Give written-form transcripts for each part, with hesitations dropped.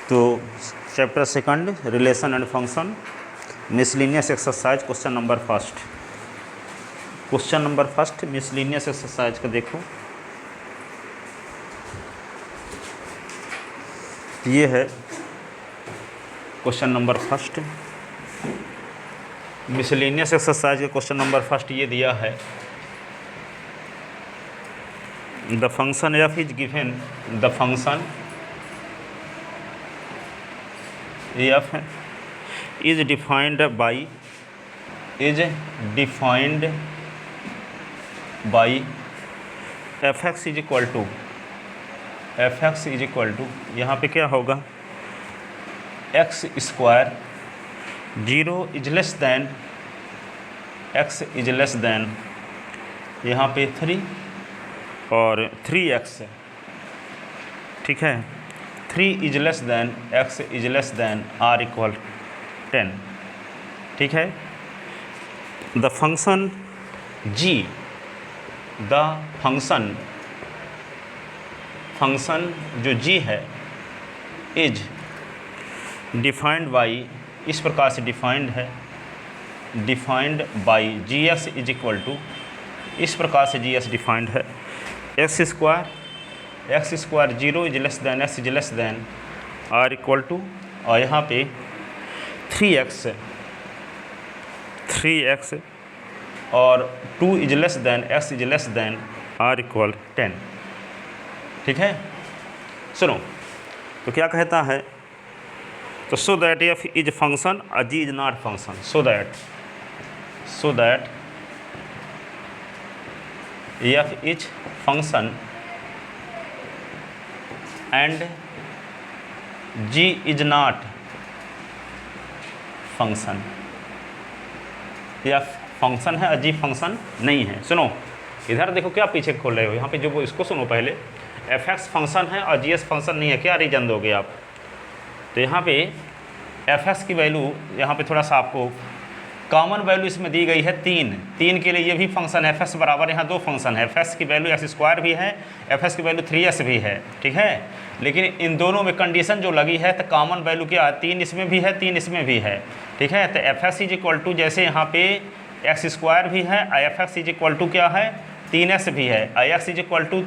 तो chapter second relation and function, miscellaneous exercise, question number first miscellaneous exercise का देखो। ये है question number first miscellaneous exercise का क्वेश्चन नंबर फर्स्ट ये दिया है, the function F is given, the function F is defined by F X is equal to यहाँ पे क्या होगा, X square 0 is less than X is less than यहाँ पे 3 और 3x, ठीक है, 3 is less than X is less than or equal 10, ठीक है। The function g, the function जो g है इज डिफाइंड बाई, इस प्रकार से डिफाइंड है, defined by G X is equal to, इस प्रकार से जी एक्स डिफाइंड है, X square 0 is less than X is less than or equal to, और यहाँ पे 3x और 2 is less than X is less than or equal 10, ठीक है। सुनो तो क्या कहता है, तो so that F is function और G is not function, so that F is function and G is not function, F function है और जी फंक्शन नहीं है। सुनो इधर देखो क्या पीछे खोल रहे हो, यहाँ पे जो इसको सुनो पहले, एफ एक्स फंक्शन है और जी एस फंक्शन नहीं है, क्या रीजन दोगे आप। तो यहाँ पे एफ एक्स की वैल्यू यहाँ पे थोड़ा सा आपको कॉमन वैल्यू इसमें दी गई है 3 के लिए ये भी फंक्शन एफ एक्स बराबर यहाँ 2 फंक्शन है, एफ एक्स की वैल्यू एक्स स्क्वायर भी है, एफ एक्स की वैल्यू 3s भी है, ठीक है। लेकिन इन दोनों में कंडीशन जो लगी है तो कॉमन वैल्यू क्या है, 3 इसमें भी है 3 इसमें भी है, ठीक है। तो F X is equal to, जैसे यहाँ पे एक्स स्क्वायर भी है, F X is equal to क्या है 3s भी है, X is equal to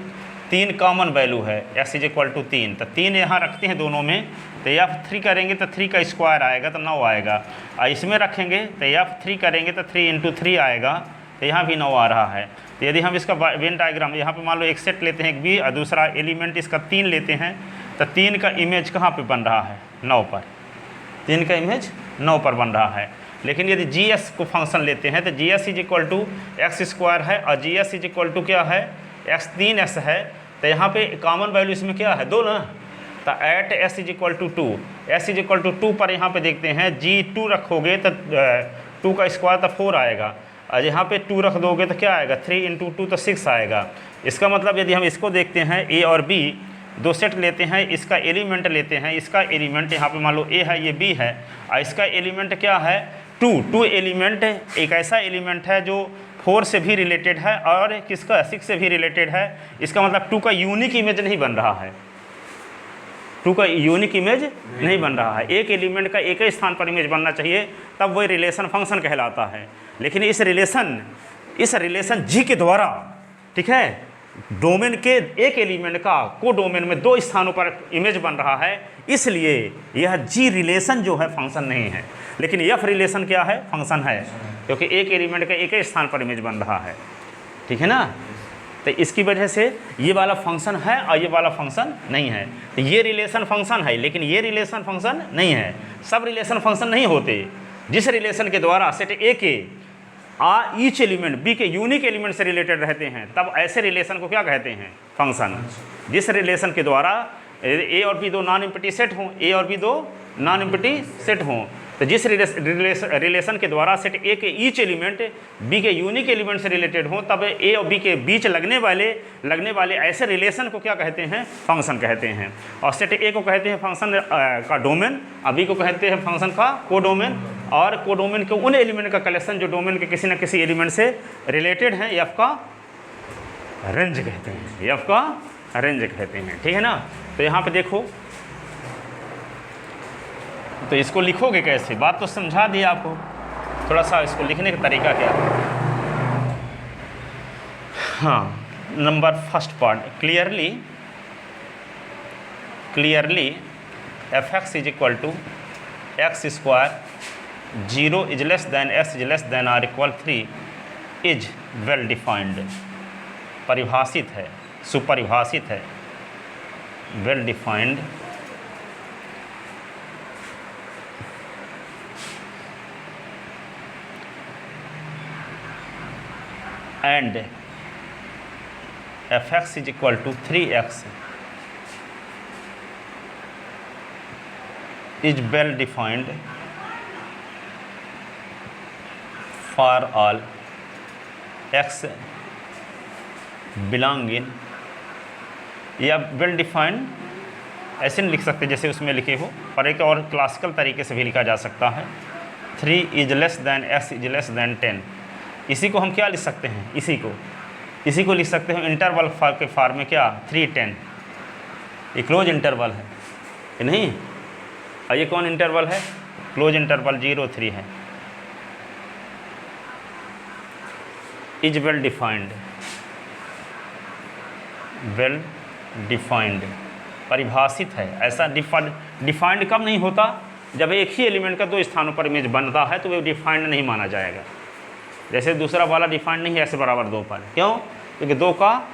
3 common value है, एक्स इज इक्वल टू 3, तो 3 यहाँ रखते हैं दोनों में, तो एफ 3 करेंगे तो 3 का स्क्वायर आएगा तो 9 आएगा, और इसमें रखेंगे तो एफ 3 करेंगे तो 3 × 3 आएगा, तो यहाँ भी 9 आ रहा है। तो यदि हम इसका वेन डायग्राम यहाँ पे मान लो एक सेट लेते हैं, एक बी और दूसरा एलिमेंट इसका 3 लेते हैं, तो 3 का इमेज कहाँ पे बन रहा है, 9 पर, 3 का इमेज 9 पर बन रहा है। लेकिन यदि जी एस को फंक्शन लेते हैं तो G S is equal to X square है और G S is equal to क्या है, एक्स 3s है, तो यहाँ पे कॉमन वैल्यू इसमें क्या है 2 ना, तो at S is equal to 2, S is equal to 2 पर यहाँ पे देखते हैं g2 रखोगे तो 2 का स्क्वायर तो 4 आएगा, और यहाँ पे 2 रख दोगे तो क्या आएगा 3 × 2 तो 6 आएगा। इसका मतलब यदि हम इसको देखते हैं a और b, 2 सेट लेते हैं, इसका एलिमेंट लेते हैं, इसका एलिमेंट यहाँ पे मान लो a है ये b है, और इसका एलिमेंट क्या है 2 एलिमेंट, एक ऐसा एलिमेंट है जो 4 से भी रिलेटेड है और किसका 6 से भी रिलेटेड है। इसका मतलब 2 का यूनिक इमेज नहीं बन रहा है, 2 का यूनिक इमेज नहीं बन रहा है, एक एलिमेंट का एक ही स्थान पर इमेज बनना चाहिए, तब वही रिलेशन फंक्शन कहलाता है। लेकिन इस रिलेशन जी के द्वारा, ठीक है, डोमेन के एक एलिमेंट का को डोमेन में 2 स्थानों पर इमेज बन रहा है, इसलिए यह जी रिलेशन जो है फंक्शन नहीं है, लेकिन एफ रिलेशन क्या है, फंक्शन है, क्योंकि एक एलिमेंट का एक ही स्थान पर इमेज बन रहा है, ठीक है ना। तो इसकी वजह से ये वाला फंक्शन है और ये वाला फंक्शन नहीं है। तो ये रिलेशन फंक्शन है लेकिन ये रिलेशन फंक्शन नहीं है। सब रिलेशन फंक्शन नहीं होते, जिस रिलेशन के द्वारा सेट ए के ईच एलिमेंट बी के यूनिक एलिमेंट से रिलेटेड रहते हैं, तब ऐसे रिलेशन को क्या कहते हैं, फंक्शन। जिस रिलेशन के द्वारा ए और बी 2 नॉन एम्प्टी सेट हों, ए और बी 2 नॉन एम्प्टी सेट हों, तो जिस रिलेशन के द्वारा सेट ए के ईच एलिमेंट बी के यूनिक एलिमेंट से रिलेटेड हों, तब ए और बी के बीच लगने वाले ऐसे रिलेशन को क्या कहते हैं, फंक्शन कहते हैं। और सेट ए को कहते हैं फंक्शन का डोमेन, और बी को कहते हैं फंक्शन का कोडोमेन, और कोडोमेन के उन एलिमेंट का कलेक्शन जो डोमेन के किसी न किसी एलिमेंट से रिलेटेड हैं, एफ का रेंज कहते हैं, एफ का रेंज कहते हैं, ठीक है ना। तो यहाँ पे देखो तो इसको लिखोगे कैसे, बात तो समझा दिया आपको, थोड़ा सा इसको लिखने का तरीका क्या है। हाँ, number first part, clearly F X is equal to X square 0 is less than X is less than or equal 3 is well defined, परिभाषित है, सुपरिभाषित है, well defined and F X is equal to 3x is well defined for all x belong in, या well defined ऐसे नहीं लिख सकते जैसे उसमें लिखे हो, पर एक और क्लासिकल तरीके से भी लिखा जा सकता है, 3 is less then x is less then 10। इसी को हम क्या लिख सकते हैं, इसी को लिख सकते हैं इंटरवल के फॉर्म में, क्या 3 10, ये क्लोज इंटरवल है कि नहीं, और ये कौन इंटरवल है, क्लोज इंटरवल 0 3 है। इज वेल डिफाइंड परिभाषित है, ऐसा डिफाइंड कब नहीं होता, जब एक ही एलिमेंट का 2 स्थानों पर इमेज बनता है तो वो डिफाइंड नहीं माना जाएगा। जैसे दूसरा वाला डिफाइंड नहीं है ऐसे बराबर 2 पर, क्यों, क्योंकि 2 का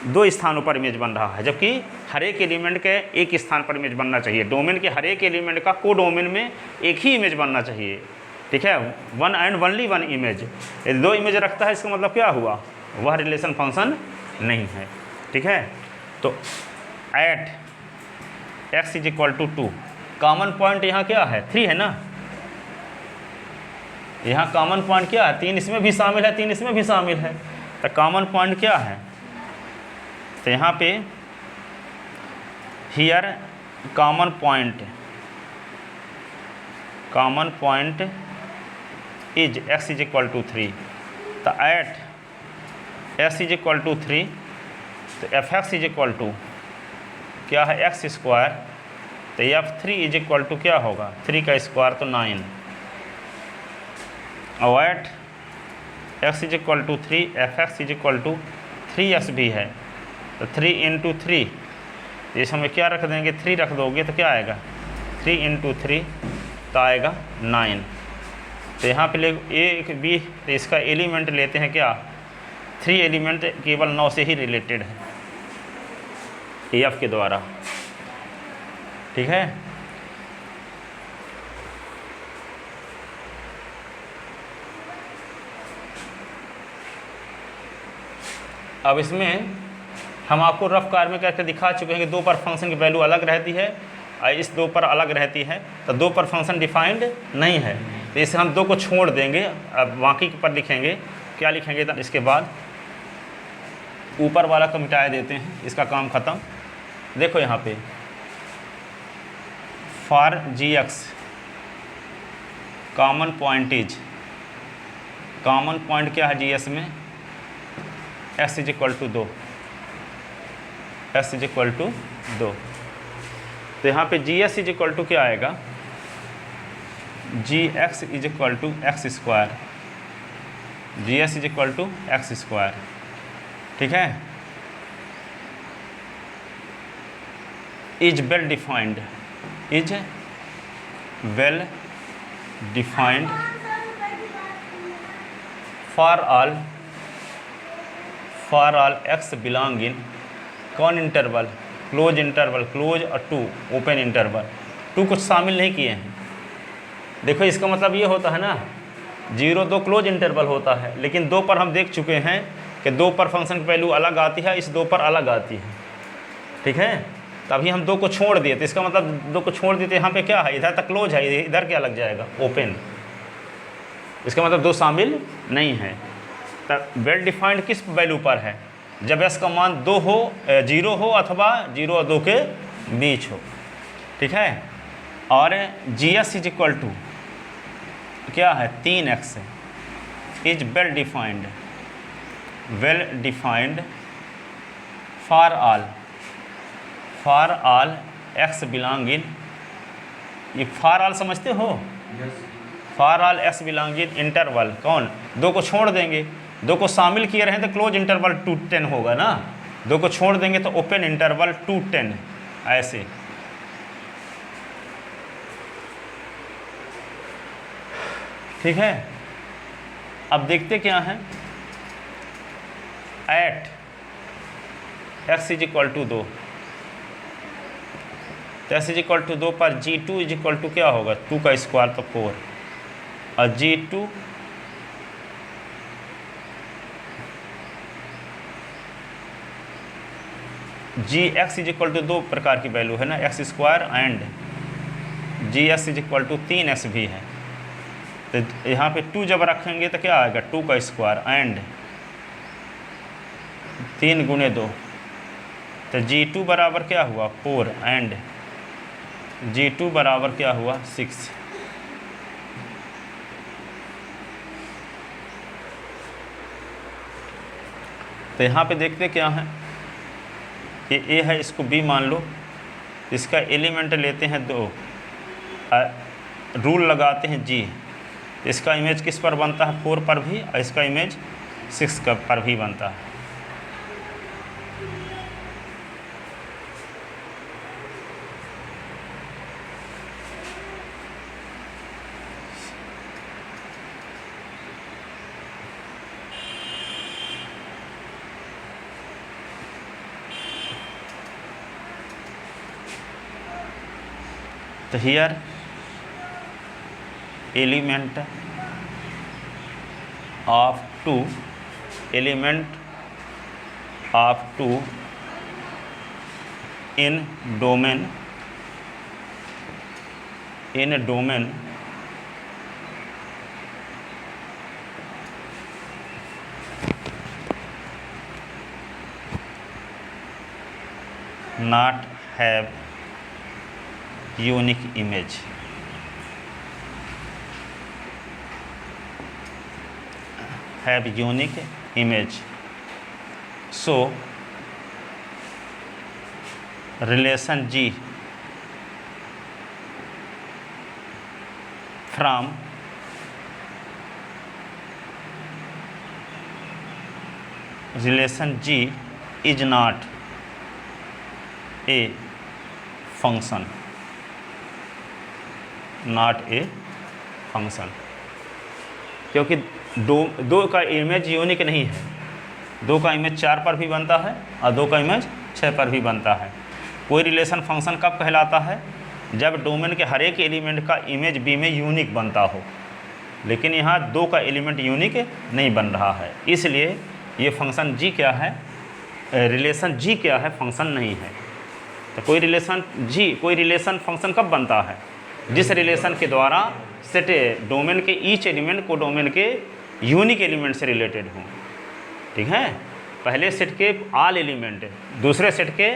2 स्थानों पर इमेज बन रहा है, जबकि हर एक एलिमेंट के एक स्थान पर इमेज बनना चाहिए। डोमेन के हर एक एलिमेंट का को डोमेन में एक ही इमेज बनना चाहिए, ठीक है, 1 एंड ओनली 1 इमेज। यदि 2 इमेज रखता है इसका मतलब क्या हुआ, वह रिलेशन फंक्शन नहीं है, ठीक है। तो at x is equal to 2, common point यहाँ क्या है, 3 है ना, यहाँ कॉमन पॉइंट क्या है, 3 इसमें भी शामिल है, 3 इसमें भी शामिल है, तो कॉमन पॉइंट क्या है, तो यहाँ पे here common point is x is equal to 3, तो at x is equal to 3, तो F X is equal to क्या है, एक्स स्क्वायर, तो f3 इज इक्वल टू क्या होगा, 3 का स्क्वायर तो 9, और at X is equal to 3, F X is equal to 3x भी है, तो 3 इंटू 3, इस हमें क्या रख देंगे, 3 रख दोगे तो क्या आएगा, 3 इंटू 3 तो आएगा 9। तो यहाँ पे ले ए बी, तो इसका एलिमेंट लेते हैं क्या, 3 एलिमेंट केवल 9 से ही रिलेटेड है एफ के द्वारा, ठीक है। अब इसमें हम आपको रफ कार में करके दिखा चुके हैं कि 2 पर फंक्शन की वैल्यू अलग रहती है और इस 2 पर अलग रहती है, तो 2 पर फंक्शन डिफाइंड नहीं है, तो इसे हम 2 को छोड़ देंगे। अब बाकी पर लिखेंगे, क्या लिखेंगे, तो इसके बाद ऊपर वाला को मिटाए देते हैं, इसका काम ख़त्म। देखो यहाँ पे for G X common point क्या है जी एस में, x is equal to 2, x is equal to 2, तो यहाँ पे G S is equal to क्या आएगा, G X is equal to X square, G S is equal to X square, ठीक है। Is well defined for all x belong in कौन interval, close interval, close और 2 open interval, 2 कुछ शामिल नहीं किए हैं। देखो इसका मतलब ये होता है ना, 0 2 क्लोज इंटरवल होता है, लेकिन 2 पर हम देख चुके हैं कि 2 पर फंक्शन की वैल्यू अलग आती है, इस 2 पर अलग आती है, ठीक है। तभी हम 2 को छोड़ दिए, तो इसका मतलब 2 को छोड़ दिए तो यहाँ पे क्या है, इधर तक क्लोज है, इधर क्या लग जाएगा, ओपन, इसका मतलब 2 शामिल नहीं है। तब वेल डिफाइंड किस वैल्यू पर है, जब s का मान 2 हो, 0 हो अथवा 0 और 2 के बीच हो, ठीक है। और G S is equal to क्या है, 3x is well defined for all x belong in ये फॉर ऑल समझते हो, for all X belonging interval, कौन, 2 को छोड़ देंगे, 2 को शामिल किए रहे तो क्लोज इंटरवल टू 10 होगा ना, 2 को छोड़ देंगे तो ओपन इंटरवल टू 10, ऐसे। ठीक है, अब देखते क्या है, at x is equal to 2, तो x इज इक्वल टू 2 पर g2 इज इक्वल टू क्या होगा, 2 का स्क्वायर तो 4, और g2 gx is equal to 2 प्रकार की वैल्यू है ना, X square and gx is equal to 3x भी है, तो यहाँ पे 2 जब रखेंगे तो क्या आएगा, 2 का स्क्वायर एंड 3 गुणे 2, तो g2 बराबर क्या हुआ 4 एंड g2 बराबर क्या हुआ 6। तो यहाँ पे देखते क्या है, ये a है, इसको b मान लो, इसका एलिमेंट लेते हैं 2, रूल लगाते हैं g, इसका इमेज किस पर बनता है 4 पर भी, और इसका इमेज 6 पर भी बनता है। तो here element of 2, element of 2 in domain not have unique image, have unique image, so relation G from relation G is not a function, not a function, क्योंकि 2 का इमेज यूनिक नहीं है, 2 का इमेज 4 पर भी बनता है और 2 का इमेज 6 पर भी बनता है। कोई रिलेशन फंक्शन कब कहलाता है, जब डोमेन के हर एक एलिमेंट का इमेज बी में यूनिक बनता हो, लेकिन यहाँ 2 का एलिमेंट यूनिक नहीं बन रहा है, इसलिए ये फंक्शन जी क्या है, रिलेशन जी क्या है, फंक्शन नहीं है। तो कोई रिलेशन फंक्शन कब बनता है, जिस रिलेशन के द्वारा सेट डोमेन के ईच एलिमेंट को डोमेन के यूनिक एलिमेंट से रिलेटेड हो। ठीक है, पहले सेट के ऑल एलिमेंट दूसरे सेट के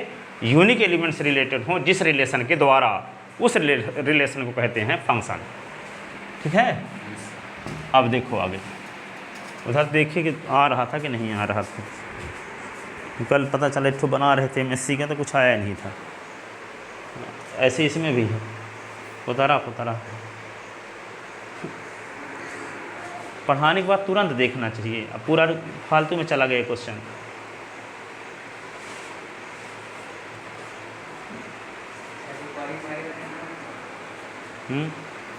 यूनिक एलिमेंट से रिलेटेड हो, जिस रिलेशन के द्वारा उस रिलेशन को कहते हैं फंक्शन। ठीक है, अब देखो आगे, उधर देखिए कि आ रहा था कि नहीं आ रहा था। कल पता चला एक बना रहे थे MSc का, तो कुछ आया नहीं था, ऐसे इसमें भी है, पुतारा पढ़ाने के बाद तुरंत देखना चाहिए, अब पूरा फालतू में चला गया क्वेश्चन।